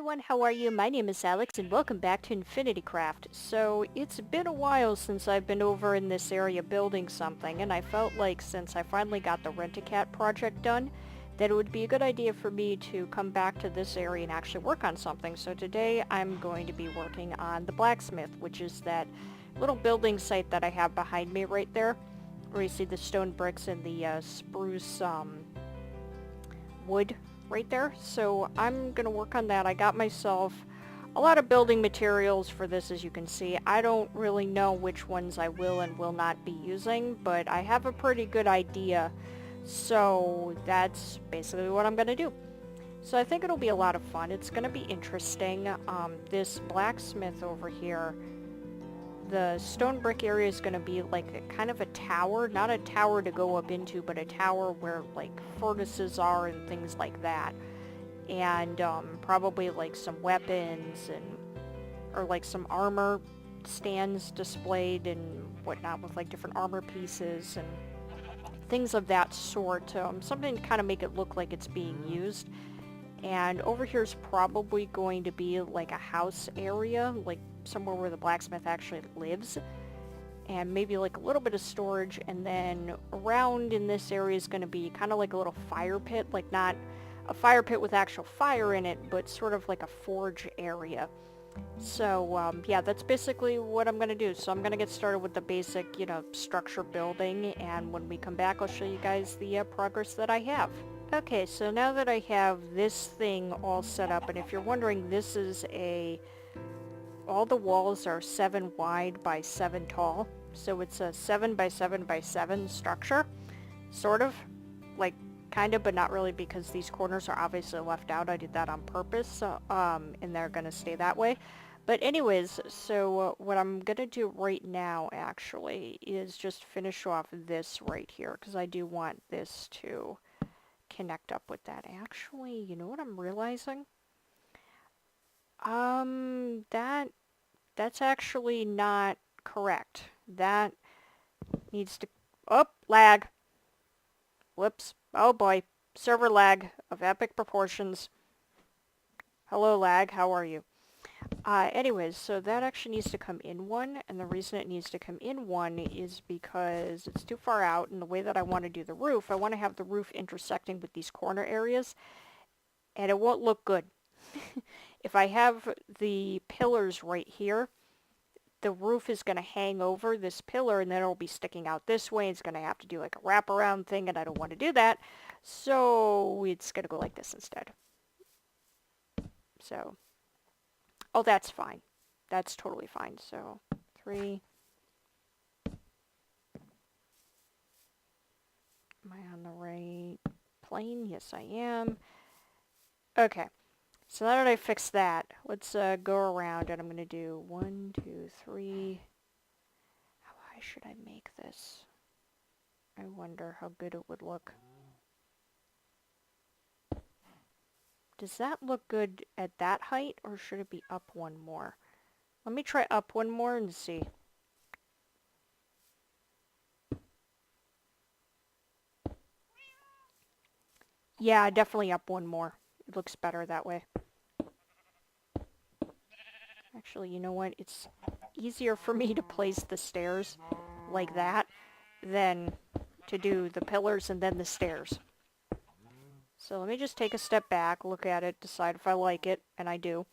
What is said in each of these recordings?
everyone, how are you? My name is Alex and welcome back to InfinityCraft. So it's been a while since I've been over in this area building something, and I felt like since I finally got the Rent-A-Cat project done, that it would be a good idea for me to come back to this area and actually work on something. So today I'm going to be working on the Blacksmith, which is that little building site that I have behind me right there, where you see the stone bricks and the spruce wood right there. So I'm gonna work on that. I got myself a lot of building materials for this, as you can see. I don't really know which ones I will and will not be using, but I have a pretty good idea. So that's basically what I'm gonna do. So I think it'll be a lot of fun. It's gonna be interesting. This blacksmith over here, the stone brick area is going to be like a kind of a tower, not a tower to go up into, but a tower where like furnaces are and things like that. And probably like some weapons and, or like some armor stands displayed and whatnot with like different armor pieces and things of that sort. Something to kind of make it look like it's being used. And over here is probably going to be like a house area, like somewhere where the blacksmith actually lives, and maybe like a little bit of storage. And then around in this area is going to be kind of like a little fire pit, like not a fire pit with actual fire in it, but sort of like a forge area. So yeah, that's basically what I'm going to do. So I'm going to get started with the basic, structure building, and when we come back I'll show you guys the progress that I have. Okay, so now that I have this thing all set up, and if you're wondering, this is all the walls are 7 wide by 7 tall, so it's a 7 by 7 by 7 structure, sort of, like, kind of, but not really, because these corners are obviously left out. I did that on purpose, and they're gonna stay that way. But anyways, so what I'm gonna do right now, actually, is just finish off this right here, because I do want this to connect up with that. Actually, you know what I'm realizing? That's actually not correct. That needs to... Oh, lag. Whoops. Oh boy. Server lag of epic proportions. Hello, lag. How are you? Anyways, so that actually needs to come in one, and the reason it needs to come in one is because it's too far out, and the way that I want to do the roof, I want to have the roof intersecting with these corner areas, and it won't look good. If I have the pillars right here, the roof is going to hang over this pillar, and then it'll be sticking out this way. It's going to have to do like a wraparound thing, and I don't want to do that, so it's going to go like this instead. So... oh, that's fine. That's totally fine. So, 3. Am I on the right plane? Yes, I am. Okay. So now that I fixed that, let's go around, and I'm going to do 1, 2, 3. How high should I make this? I wonder how good it would look. Does that look good at that height, or should it be up one more? Let me try up one more and see. Yeah, definitely up one more. It looks better that way. Actually, you know what? It's easier for me to place the stairs like that than to do the pillars and then the stairs. So let me just take a step back, look at it, decide if I like it, and I do.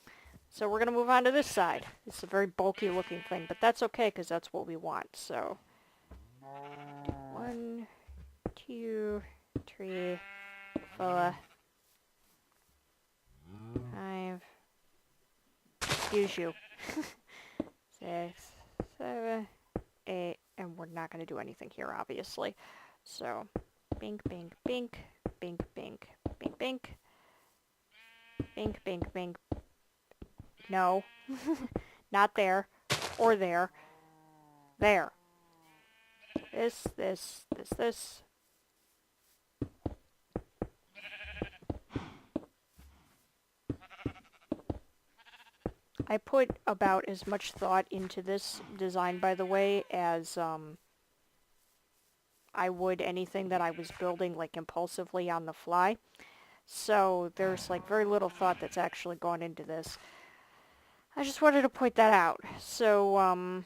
So we're going to move on to this side. It's a very bulky looking thing, but that's okay because that's what we want. So 1, 2, 3, 4, 5, excuse you, 6, 7, 8, and we're not going to do anything here, obviously. So bink, bink, bink, bink, bink, bink, bink, bink, bink, bink. No, not there, or there. There. This, this, this, this. I put about as much thought into this design, by the way, as I would anything that I was building like impulsively on the fly. So there's like very little thought that's actually gone into this. I just wanted to point that out. So,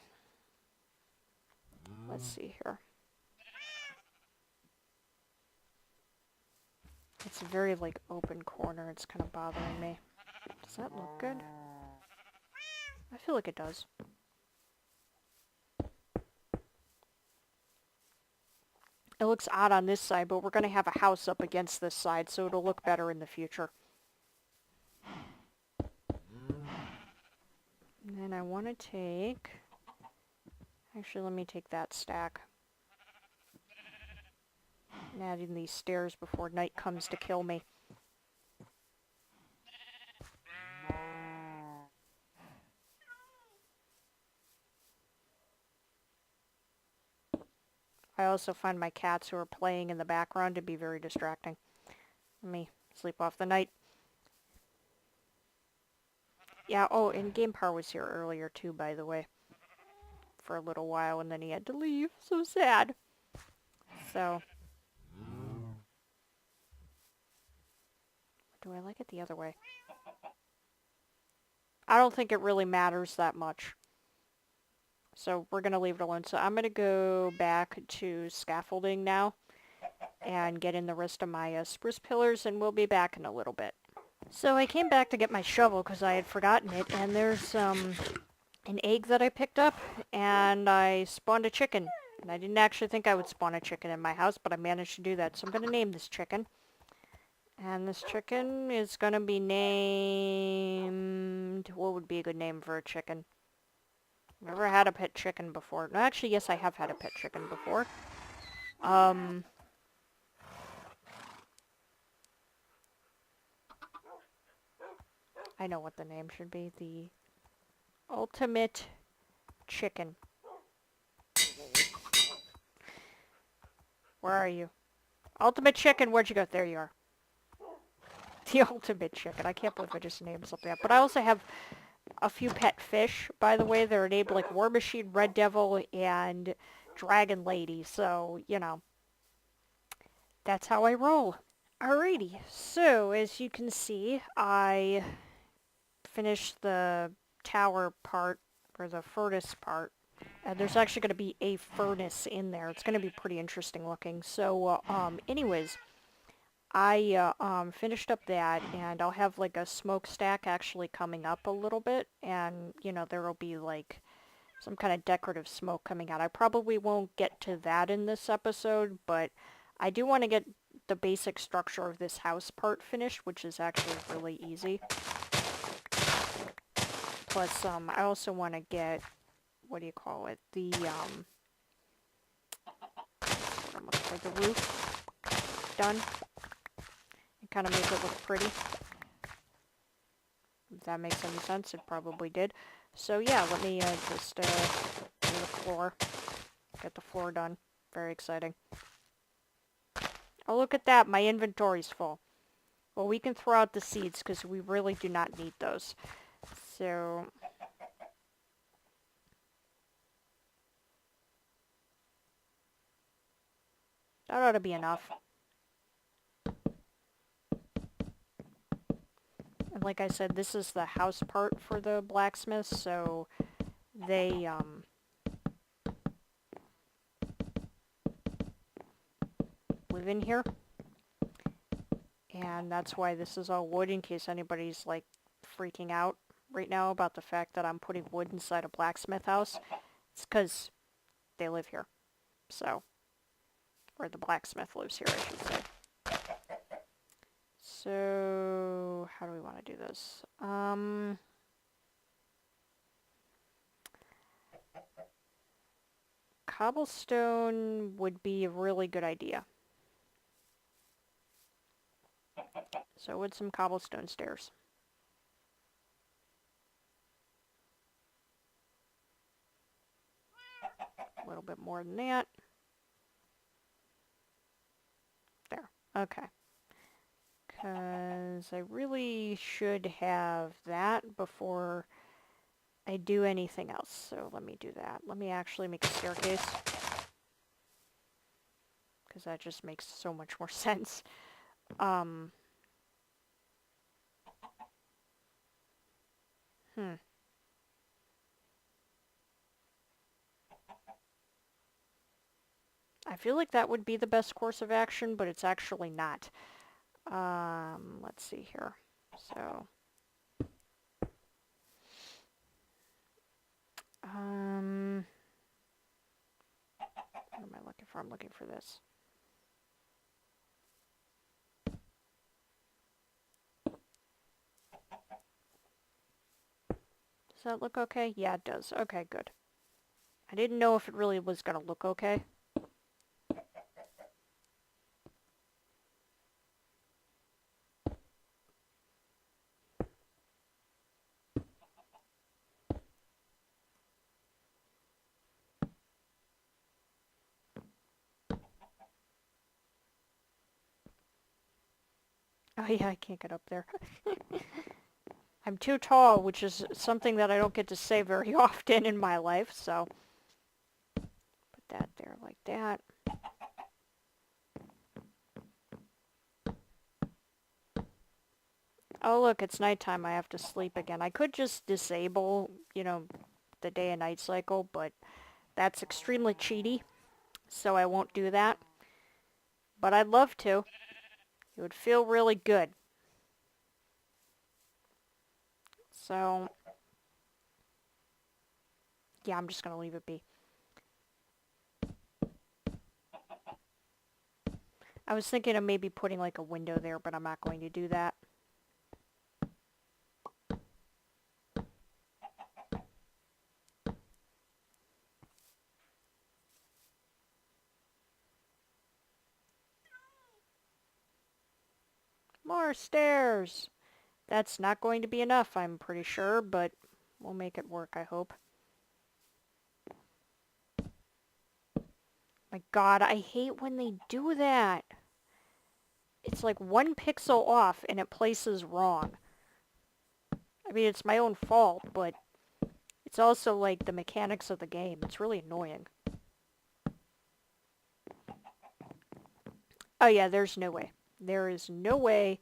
let's see here. It's a very, like, open corner. It's kind of bothering me. Does that look good? I feel like it does. It looks odd on this side, but we're going to have a house up against this side, so it'll look better in the future. And then I want to take... Actually, let me take that stack. And add in these stairs before night comes to kill me. I also find my cats who are playing in the background to be very distracting. Let me sleep off the night. Yeah, oh, and Game Power was here earlier too, by the way. For a little while, and then he had to leave. So sad. So. Do I like it the other way? I don't think it really matters that much. So we're going to leave it alone. So I'm going to go back to scaffolding now and get in the rest of my spruce pillars, and we'll be back in a little bit. So I came back to get my shovel because I had forgotten it, and there's an egg that I picked up, and I spawned a chicken. And I didn't actually think I would spawn a chicken in my house, but I managed to do that. So I'm going to name this chicken. And this chicken is going to be named... What would be a good name for a chicken? Never had a pet chicken before. No, actually, yes, I have had a pet chicken before. I know what the name should be. The ultimate chicken. Where are you? Ultimate chicken, where'd you go? There you are. The ultimate chicken. I can't believe I just named something up. But I also have a few pet fish, by the way. They're named like War Machine, Red Devil, and Dragon Lady. So, you know, that's how I roll. Alrighty, so as you can see, I finished the tower part, or the furnace part. And there's actually going to be a furnace in there. It's going to be pretty interesting looking. So, anyways, I finished up that, and I'll have like a smokestack actually coming up a little bit, and you know there will be like some kind of decorative smoke coming out. I probably won't get to that in this episode, but I do want to get the basic structure of this house part finished, which is actually really easy. Plus, I also want to get, what do you call it, the roof done. Kind of make it look pretty. If that makes any sense, it probably did. So yeah, let me just do the floor. Get the floor done. Very exciting. Oh, look at that. My inventory's full. Well, we can throw out the seeds because we really do not need those. So... that ought to be enough. And like I said, this is the house part for the blacksmith, so they, live in here. And that's why this is all wood, in case anybody's, like, freaking out right now about the fact that I'm putting wood inside a blacksmith house. It's because they live here. So, or the blacksmith lives here, I should say. So, how do we want to do this? Cobblestone would be a really good idea. So with some cobblestone stairs. A little bit more than that. There. Okay. Because I really should have that before I do anything else. So let me do that. Let me actually make a staircase. Because that just makes so much more sense. I feel like that would be the best course of action, but it's actually not. Let's see here. So, what am I looking for? I'm looking for this. Does that look okay? Yeah, it does. Okay, good. I didn't know if it really was going to look okay. Oh yeah, I can't get up there. I'm too tall, which is something that I don't get to say very often in my life, so put that there like that. Oh look, it's nighttime. I have to sleep again. I could just disable, the day and night cycle, but that's extremely cheaty, so I won't do that. But I'd love to. It would feel really good. So, yeah, I'm just going to leave it be. I was thinking of maybe putting like a window there, but I'm not going to do that. More stairs! That's not going to be enough, I'm pretty sure, but we'll make it work, I hope. My god, I hate when they do that. It's like 1 pixel off and it places wrong. I mean, it's my own fault, but it's also like the mechanics of the game. It's really annoying. Oh yeah, there's no way. There is no way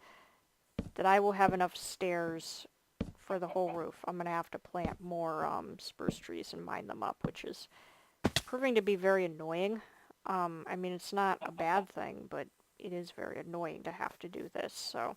that I will have enough stairs for the whole roof. I'm going to have to plant more spruce trees and mine them up, which is proving to be very annoying. I mean, it's not a bad thing, but it is very annoying to have to do this, so.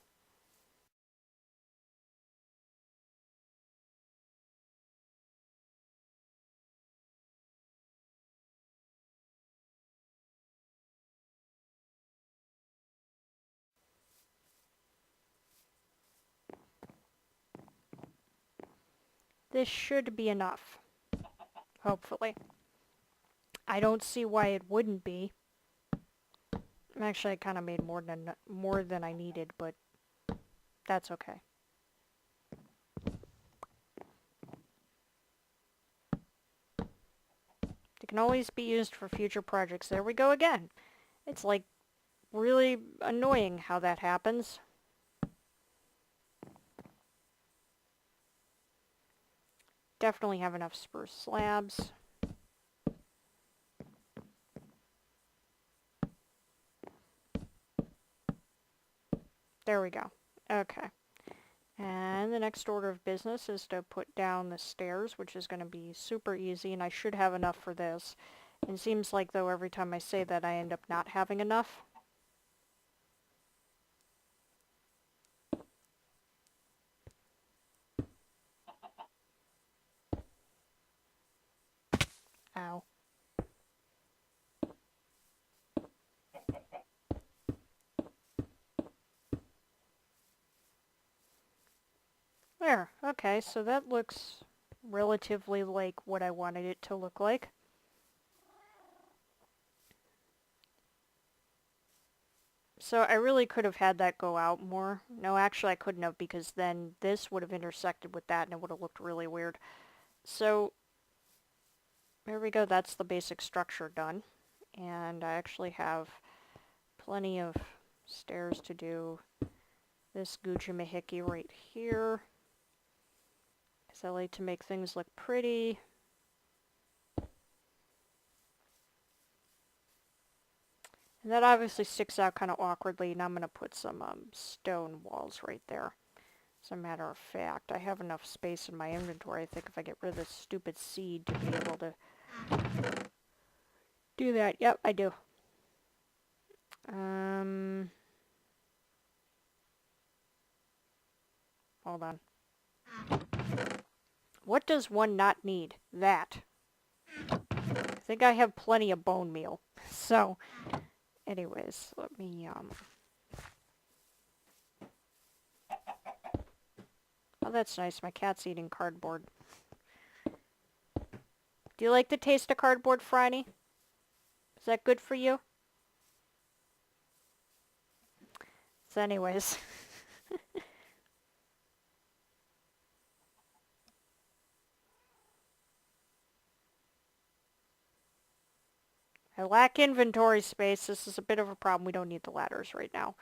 This should be enough, hopefully. I don't see why it wouldn't be. Actually, I kind of made more than I needed, but that's okay. It can always be used for future projects. There we go again. It's like really annoying how that happens. Definitely have enough spruce slabs. There we go. Okay. And the next order of business is to put down the stairs, which is going to be super easy, and I should have enough for this. It seems like, though, every time I say that, I end up not having enough. Ow. There. Okay, so that looks relatively like what I wanted it to look like. So I really could have had that go out more. No, actually I couldn't have, because then this would have intersected with that and it would have looked really weird. So there we go, that's the basic structure done. And I actually have plenty of stairs to do this Gucci Mahiki right here, because I like to make things look pretty. And that obviously sticks out kind of awkwardly, and I'm going to put some stone walls right there. As a matter of fact, I have enough space in my inventory, I think, if I get rid of this stupid seed to be able to do that. Yep, I do. Hold on. What does one not need? That. I think I have plenty of bone meal. So, anyways, let me, Oh, that's nice. My cat's eating cardboard. Do you like the taste of cardboard, Franny? Is that good for you? So anyways. I lack inventory space. This is a bit of a problem. We don't need the ladders right now.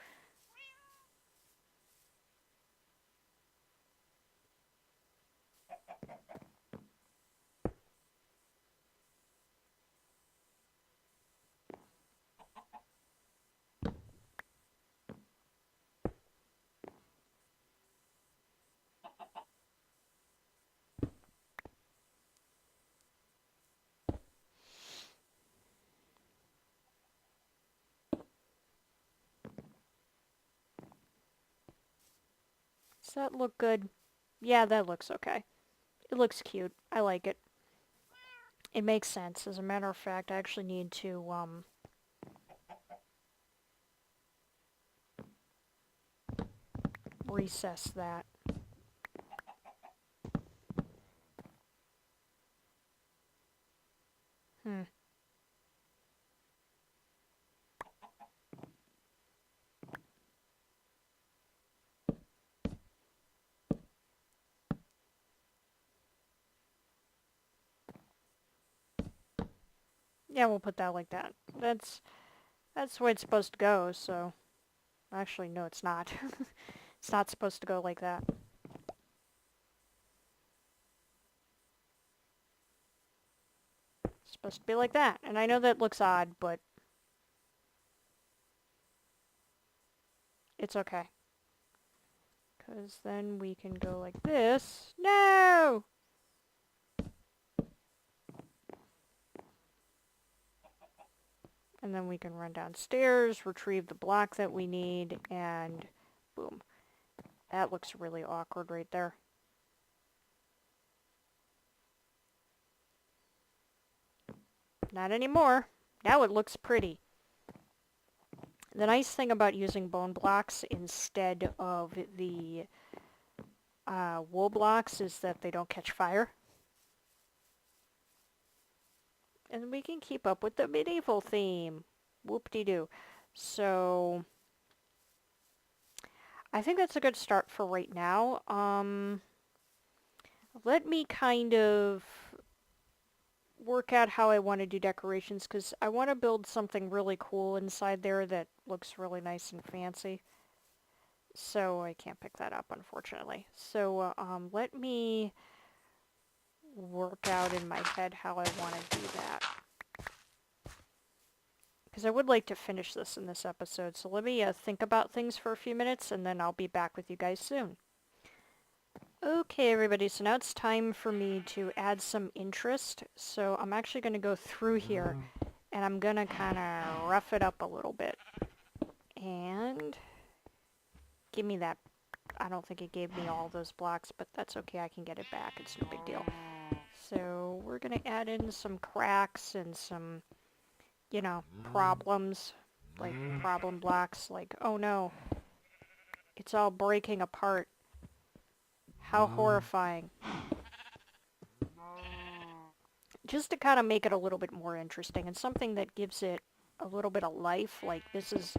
Does that look good? Yeah, that looks okay. It looks cute. I like it. It makes sense. As a matter of fact, I actually need to, recess that. Yeah, we'll put that like that. That's the way it's supposed to go, so... Actually, no, it's not. It's not supposed to go like that. It's supposed to be like that. And I know that looks odd, but... it's okay. Because then we can go like this. No! And then we can run downstairs, retrieve the block that we need, and boom. That looks really awkward right there. Not anymore. Now it looks pretty. The nice thing about using bone blocks instead of the wool blocks is that they don't catch fire. And we can keep up with the medieval theme. Whoop-de-doo. So, I think that's a good start for right now. Let me kind of work out how I want to do decorations, because I want to build something really cool inside there that looks really nice and fancy. So I can't pick that up, unfortunately. So let me work out in my head how I want to do that. Because I would like to finish this in this episode. So let me think about things for a few minutes, and then I'll be back with you guys soon. Okay, everybody, so now it's time for me to add some interest. So I'm actually going to go through here, and I'm going to kind of rough it up a little bit. And give me that. I don't think it gave me all those blocks, but that's okay. I can get it back. It's no big deal. So we're going to add in some cracks and some, you know, problems, like problem blocks, like, oh no, it's all breaking apart. How horrifying. Just to kind of make it a little bit more interesting and something that gives it a little bit of life. Like, this is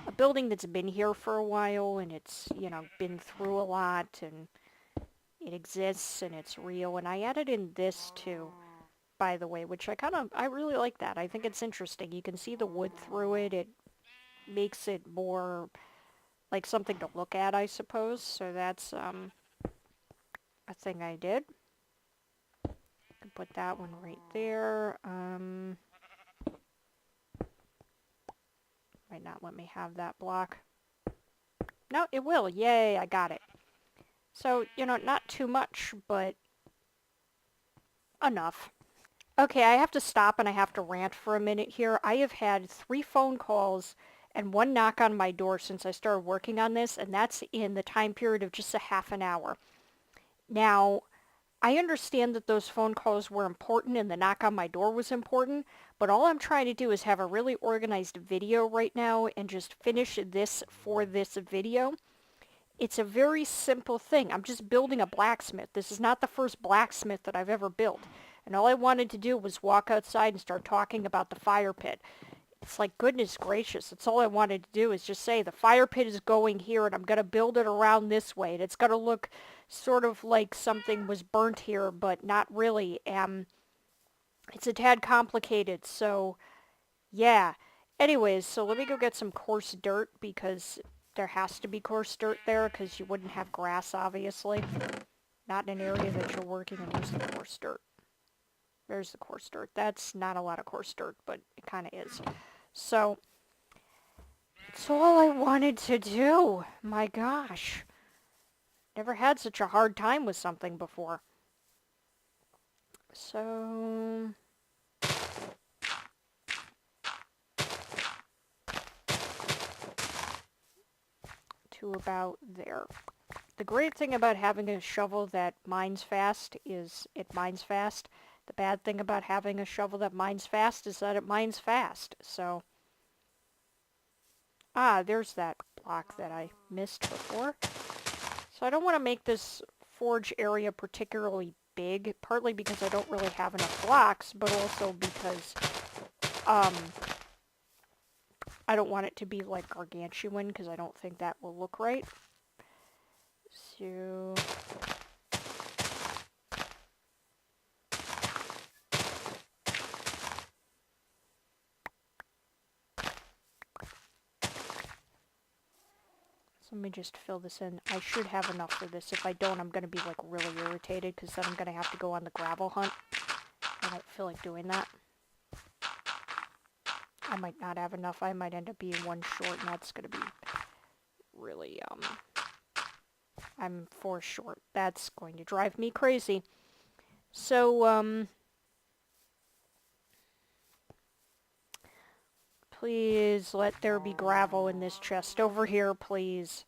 a building that's been here for a while, and it's, you know, been through a lot, and it exists, and it's real. And I added in this too, by the way, which I really like that. I think it's interesting. You can see the wood through it. It makes it more like something to look at, I suppose. So that's a thing I did. Put that one right there. Might not let me have that block. No, it will. Yay, I got it. So, you know, not too much, but enough. Okay, I have to stop and I have to rant for a minute here. I have had 3 phone calls and 1 knock on my door since I started working on this, and that's in the time period of just a half an hour. Now, I understand that those phone calls were important and the knock on my door was important, but all I'm trying to do is have a really organized video right now and just finish this for this video. It's a very simple thing. I'm just building a blacksmith. This is not the first blacksmith that I've ever built. And all I wanted to do was walk outside and start talking about the fire pit. It's like, goodness gracious, that's all I wanted to do is just say the fire pit is going here and I'm going to build it around this way. And it's going to look sort of like something was burnt here, but not really. It's a tad complicated, so yeah. Anyways, so let me go get some coarse dirt because there has to be coarse dirt there because you wouldn't have grass, obviously. Not in an area that you're working in. Where's the coarse dirt? There's the coarse dirt. That's not a lot of coarse dirt, but it kind of is. So, that's all I wanted to do. My gosh. Never had such a hard time with something before. So, to about there. The great thing about having a shovel that mines fast is it mines fast. The bad thing about having a shovel that mines fast is that it mines fast. So, there's that block that I missed before. So I don't want to make this forge area particularly big, partly because I don't really have enough blocks, but also because I don't want it to be like gargantuan because I don't think that will look right. So let me just fill this in. I should have enough for this. If I don't, I'm going to be like really irritated because then I'm going to have to go on the gravel hunt. I don't feel like doing that. I might not have enough. I might end up being 1 short, and that's going to be really, I'm 4 short. That's going to drive me crazy. So, please let there be gravel in this chest over here, please.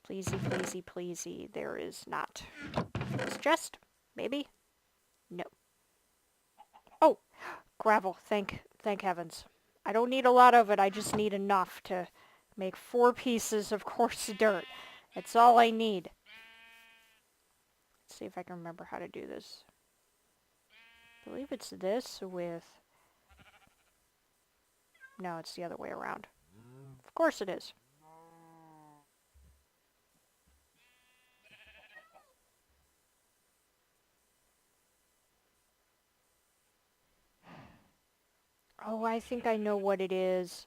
Pleasey, pleasey, pleasey. There is not. This chest? Maybe? No. Oh! Gravel. Thank heavens. I don't need a lot of it. I just need enough to make 4 pieces of coarse dirt. That's all I need. Let's see if I can remember how to do this. I believe it's this with... No, it's the other way around. Of course it is. Oh, I think I know what it is.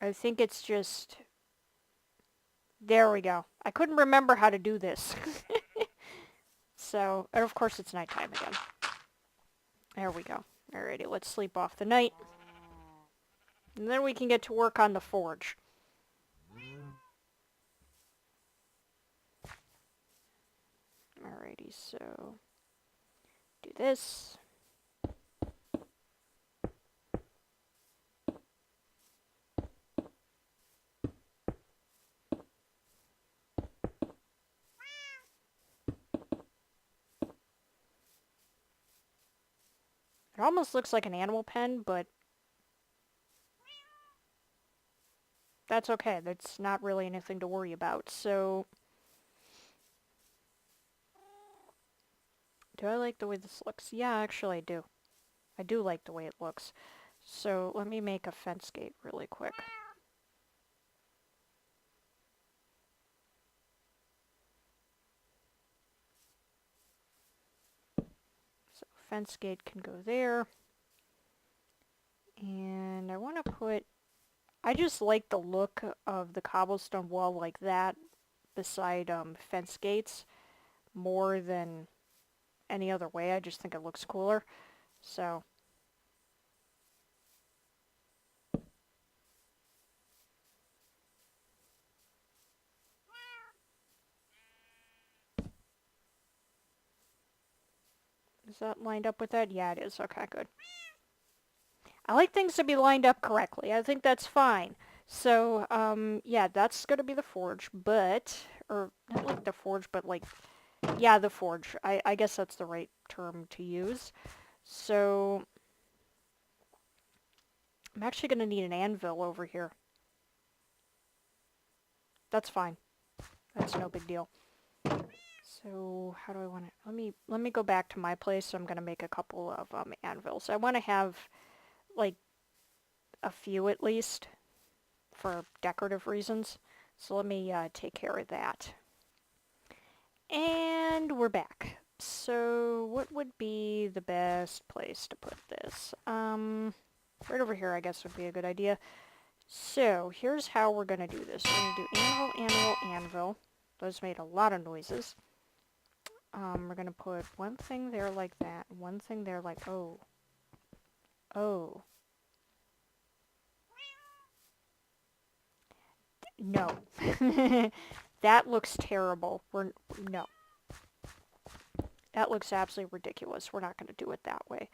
I think it's just... There we go. I couldn't remember how to do this. So, and of course it's nighttime again. There we go. Alrighty, let's sleep off the night. And then we can get to work on the forge. Alrighty, so... do this. It almost looks like an animal pen, but that's okay. That's not really anything to worry about. So, do I like the way this looks? Yeah, actually I do. I do like the way it looks. So, let me make a fence gate really quick. So, fence gate can go there. And I want to put... I just like the look of the cobblestone wall like that beside fence gates more than any other way. I just think it looks cooler. So, Is that lined up with that? Yeah, it is. Okay, good. I like things to be lined up correctly. I think that's fine. So, yeah, that's going to be the forge, but, or not like the forge, but like, yeah, the forge. I guess that's the right term to use. So, I'm actually going to need an anvil over here. That's fine. That's no big deal. So, how do I want to, let me go back to my place. So I'm going to make a couple of anvils. I want to have, like, a few at least, for decorative reasons. So let me take care of that. And we're back. So what would be the best place to put this? Right over here I guess would be a good idea. So here's how we're going to do this. We're going to do anvil, anvil, anvil. Those made a lot of noises. We're going to put one thing there like that, one thing there like, oh. Oh. No. That looks terrible. No. That looks absolutely ridiculous. We're not going to do it that way.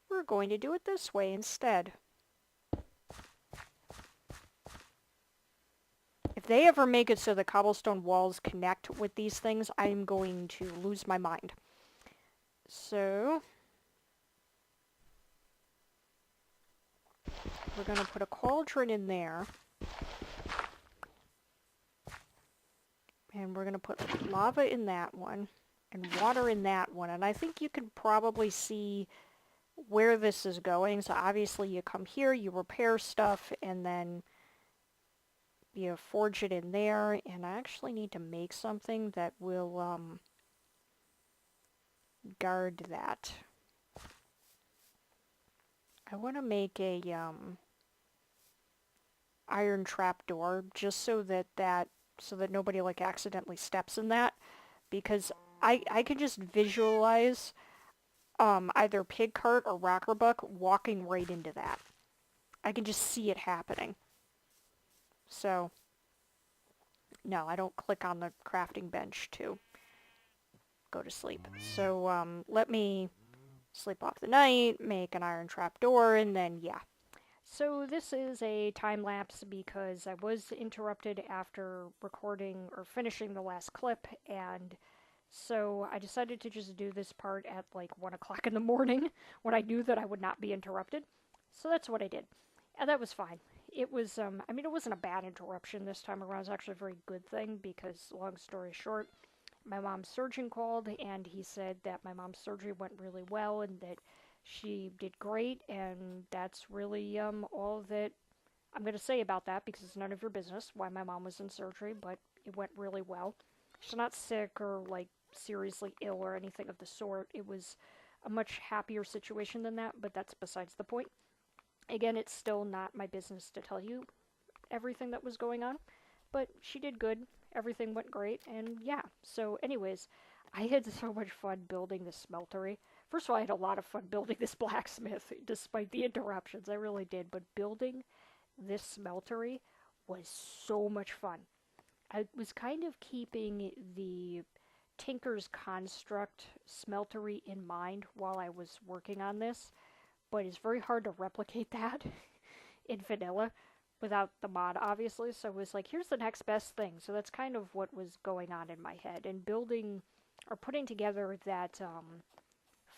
We're going to do it this way instead. If they ever make it so the cobblestone walls connect with these things, I'm going to lose my mind. So, we're going to put a cauldron in there. And we're going to put lava in that one. And water in that one. And I think you can probably see where this is going. So obviously you come here, you repair stuff, and then you forge it in there. And I actually need to make something that will guard that. I want to make a iron trap door just so that nobody like accidentally steps in that, because I can just visualize either pig cart or rocker buck walking right into that. I can just see it happening. So, no, I don't click on the crafting bench to go to sleep. So, let me sleep off the night, make an iron trap door, and then, yeah. So this is a time lapse because I was interrupted after recording or finishing the last clip, and so I decided to just do this part at like 1 o'clock in the morning when I knew that I would not be interrupted. So that's what I did. And that was fine. It was, I mean, it wasn't a bad interruption this time around. It was actually a very good thing because, long story short, my mom's surgeon called and he said that my mom's surgery went really well and that she did great, and that's really all that I'm going to say about that because it's none of your business why my mom was in surgery, but it went really well. She's not sick or like seriously ill or anything of the sort. It was a much happier situation than that, but that's besides the point. Again, it's still not my business to tell you everything that was going on, but she did good. Everything went great, and yeah. So anyways, I had so much fun building this smeltery. First of all, I had a lot of fun building this blacksmith, despite the interruptions. I really did, but building this smeltery was so much fun. I was kind of keeping the Tinker's Construct smeltery in mind while I was working on this, but it's very hard to replicate that in vanilla without the mod, obviously. So it was like, here's the next best thing. So that's kind of what was going on in my head. And building or putting together that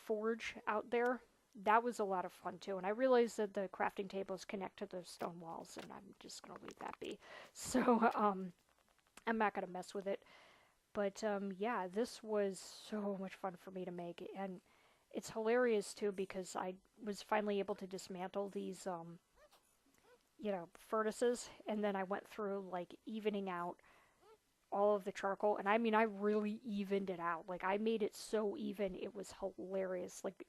forge out there, that was a lot of fun too. And I realized that the crafting tables connect to the stone walls, and I'm just going to leave that be. So I'm not going to mess with it. But yeah, this was so much fun for me to make. And it's hilarious too because I was finally able to dismantle these furnaces, and then I went through like evening out all of the charcoal, and I mean I really evened it out. Like I made it so even, it was hilarious. Like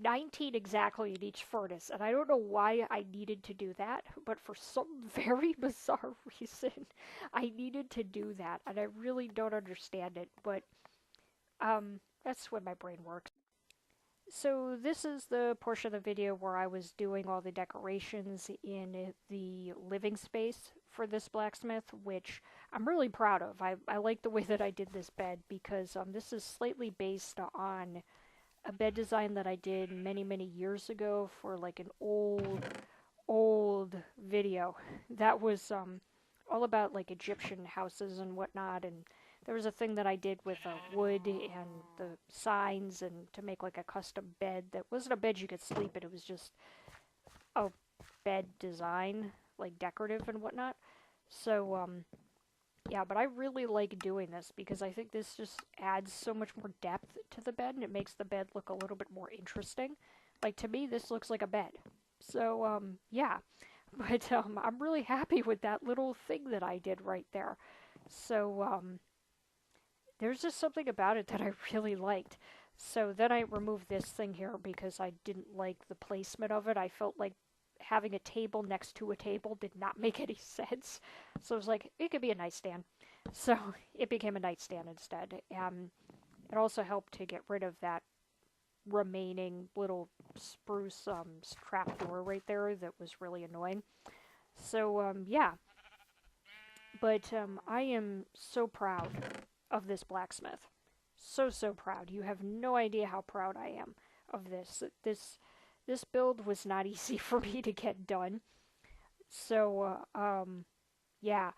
19 exactly in each furnace, and I don't know why I needed to do that, but for some very bizarre reason I needed to do that, and I really don't understand it, but that's when my brain works. So this is the portion of the video where I was doing all the decorations in the living space for this blacksmith, which I'm really proud of. I like the way that I did this bed because this is slightly based on a bed design that I did many years ago for like an old video that was all about like Egyptian houses and whatnot, and there was a thing that I did with wood and the signs and to make like a custom bed that wasn't a bed you could sleep in, it was just a bed design, like decorative and whatnot. So yeah, but I really like doing this because I think this just adds so much more depth to the bed and it makes the bed look a little bit more interesting. Like to me, this looks like a bed. So yeah, but I'm really happy with that little thing that I did right there. So there's just something about it that I really liked. So then I removed this thing here because I didn't like the placement of it. I felt like having a table next to a table did not make any sense. So I was like, it could be a nightstand. So it became a nightstand instead. It also helped to get rid of that remaining little spruce trap door right there that was really annoying. So yeah, but I am so proud of this blacksmith. So proud. You have no idea how proud I am of this. This build was not easy for me to get done. So yeah.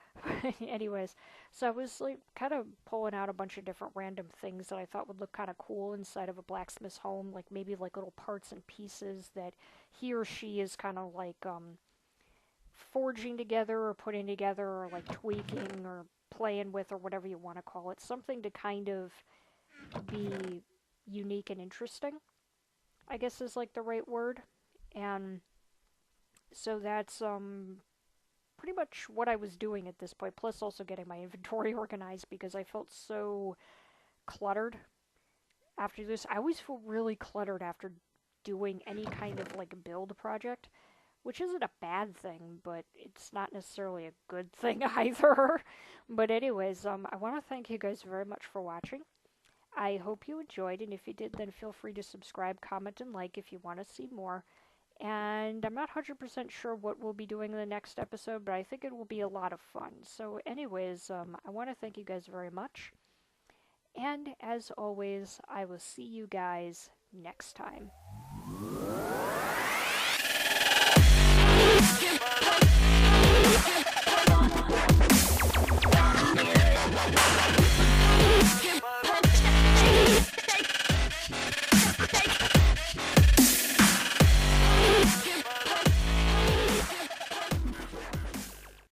Anyways, so I was like kind of pulling out a bunch of different random things that I thought would look kind of cool inside of a blacksmith's home, like maybe like little parts and pieces that he or she is kind of like forging together or putting together or like tweaking or playing with or whatever you want to call it. Something to kind of be unique and interesting, I guess is like the right word. And so that's pretty much what I was doing at this point, plus also getting my inventory organized because I felt so cluttered after this. I always feel really cluttered after doing any kind of like build project, which isn't a bad thing, but it's not necessarily a good thing either. But anyways, I want to thank you guys very much for watching. I hope you enjoyed, and if you did, then feel free to subscribe, comment, and like if you want to see more. And I'm not 100% sure what we'll be doing in the next episode, but I think it will be a lot of fun. So anyways, I want to thank you guys very much. And as always, I will see you guys next time.